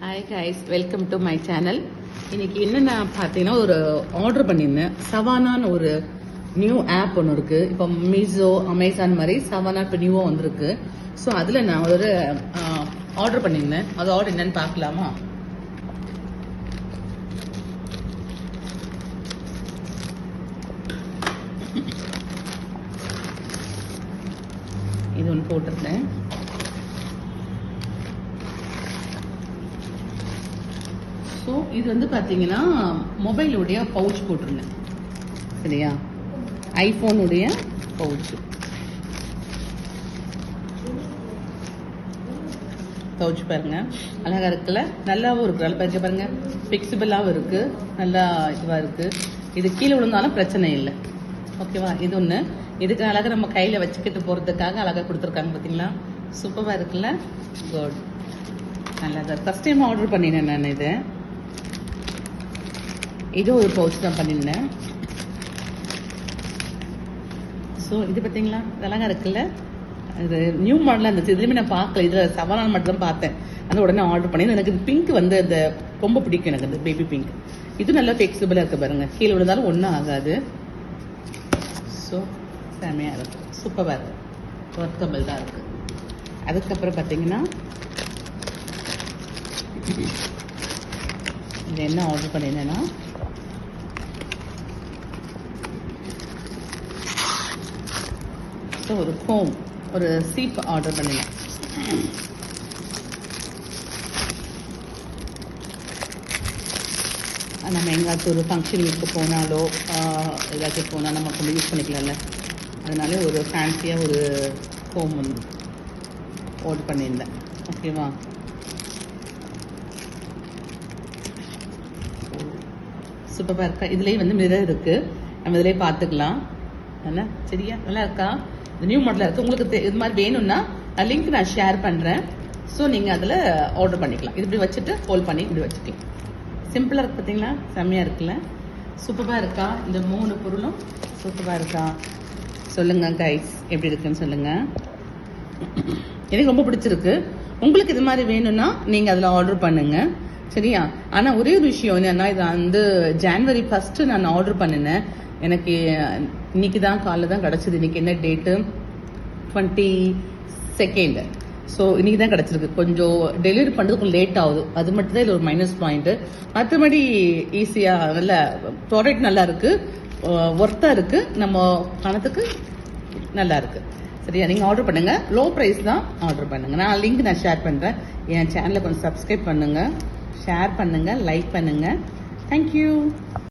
Hi guys, welcome to my channel. இன்னைக்கு என்னென்ன பார்த்தீங்கன்னா, ஒரு ஆர்டர் பண்ணியிருந்தேன். சவானான்னு ஒரு நியூ ஆப் ஒன்று இருக்கு. இப்போ மீஷோ, அமேசான் மாதிரி சவானா இப்போ நியூவாக வந்திருக்கு. ஸோ அதில் நான் ஒரு ஆர்டர் பண்ணியிருந்தேன். அது ஆர்டர் என்னன்னு பார்க்கலாமா? இது ஒன்று போட்டிருந்தேன். ஸோ இது வந்து பார்த்தீங்கன்னா மொபைலுடைய பவுச் போட்டிருந்தேன். சரியா, ஐஃபோனுடைய பவுச் பாருங்க, அழகா இருக்குல்ல, நல்லாவும் இருக்கு. நல்லா பறிக்க பாருங்க, ஃபிக்சிபிளாகவும் இருக்கு, நல்லா இதுவாக இருக்கு. இது கீழே விழுந்தாலும் பிரச்சனை இல்லை. ஓகேவா? இது ஒன்று. இதுக்கு அழகாக நம்ம கையில் வச்சுக்கிட்டு போகிறதுக்காக அழகாக கொடுத்துருக்காங்க. பார்த்தீங்களா, சூப்பராக இருக்குல்ல. குட், நல்லா தான். ஃபர்ஸ்ட் டைம் ஆர்டர் பண்ணினேன் நான். இது ஒரு பவுச் தான் பண்ணியிருந்தேன். ஸோ இது பார்த்தீங்களா, இதெல்லாம் இருக்குல்ல. இது நியூ மாடலாக இருந்துச்சு. இதுலேயுமே நான் பார்க்கல, இதில் சவாலான மட்டும் தான் பார்த்தேன். அந்த உடனே ஆர்டர் பண்ணி. எனக்கு இது பிங்க் வந்து அந்த ரொம்ப பிடிக்கும், எனக்கு அந்த பேபி பிங்க். இது நல்லா ஃபிளெக்சிபிளாக இருக்குது பாருங்க, கீழே விழுந்தாலும் ஒன்றும் ஆகாது. ஸோ செமையாக இருக்குது, சூப்பராக இருக்குது, ஒர்க்கபிள் தான் இருக்குது. அதுக்கப்புறம் பார்த்தீங்கன்னா இது என்ன ஆர்டர் பண்ணியிருந்தேன்னா, ஒரு ஃபோம், ஒரு சீப் ஆர்டர் பண்ணிடலாம். நம்ம எங்காச்சும் ஒரு ஃபங்க்ஷனுக்கு போனாலோ ஏதாச்சும் போனால் நம்ம கொஞ்சம் யூஸ் பண்ணிக்கலாம்ல. அதனால ஒரு ஃபேன்சியாக ஒரு ஃபோம் வந்து ஆர்டர் பண்ணியிருந்தேன். ஓகேவா? சூப்பராக இருக்கா. இதுலேயே வந்து மிரர் இருக்குது, நம்ம இதிலே பார்த்துக்கலாம். என்ன சரியா, நல்லா இருக்கா? இந்த நியூ மாடலாக இருக்குது. உங்களுக்கு இது மாதிரி வேணும்னா லிங்க் நான் ஷேர் பண்ணுறேன். ஸோ நீங்கள் அதில் ஆர்டர் பண்ணிக்கலாம். இது இப்படி வச்சுட்டு ஹோல்ட் பண்ணி இப்படி வச்சுக்கலாம். சிம்பிளாக இருக்குது. பார்த்தீங்களா, செம்மையாக இருக்குல்ல, சூப்பராக இருக்கா? இந்த 3 பொருளும் சூப்பராக இருக்கா? சொல்லுங்கள் கைஸ், எப்படி இருக்குன்னு சொல்லுங்கள். எனக்கு ரொம்ப பிடிச்சிருக்கு. உங்களுக்கு இது மாதிரி வேணும்னா நீங்கள் அதில் ஆர்டர் பண்ணுங்கள். சரியா? ஆனால் ஒரே ஒரு விஷயம் என்னன்னா, இது வந்து ஜனவரி 1 நான் ஆர்டர் பண்ணினேன். எனக்கு இன்னைக்கு தான் காலைல தான் கிடச்சிது. இன்னைக்கு என்ன டேட்டு? 22. ஸோ இன்னைக்கு தான் கிடச்சிருக்கு. கொஞ்சம் டெலிவரி பண்ணுறது கொஞ்சம் லேட் ஆகுது. அது மட்டும் தான் இதில் ஒரு மைனஸ் பாயிண்ட்டு. மற்றபடி ஈஸியாக நல்ல ப்ராடக்ட் நல்லா இருக்கு, ஒர்த்தாக இருக்கு, நம்ம பணத்துக்கு நல்லா இருக்கு. சரியா? நீங்கள் ஆர்டர் பண்ணுங்க, லோ ப்ரைஸ் தான் ஆர்டர் பண்ணுங்க. நான் லிங்க் நான் ஷேர் பண்ணுறேன். என் சேனலை கொஞ்சம் சப்ஸ்கிரைப் பண்ணுங்க, ஷேர் பண்ணுங்க, லைக் பண்ணுங்க. தேங்க்யூ.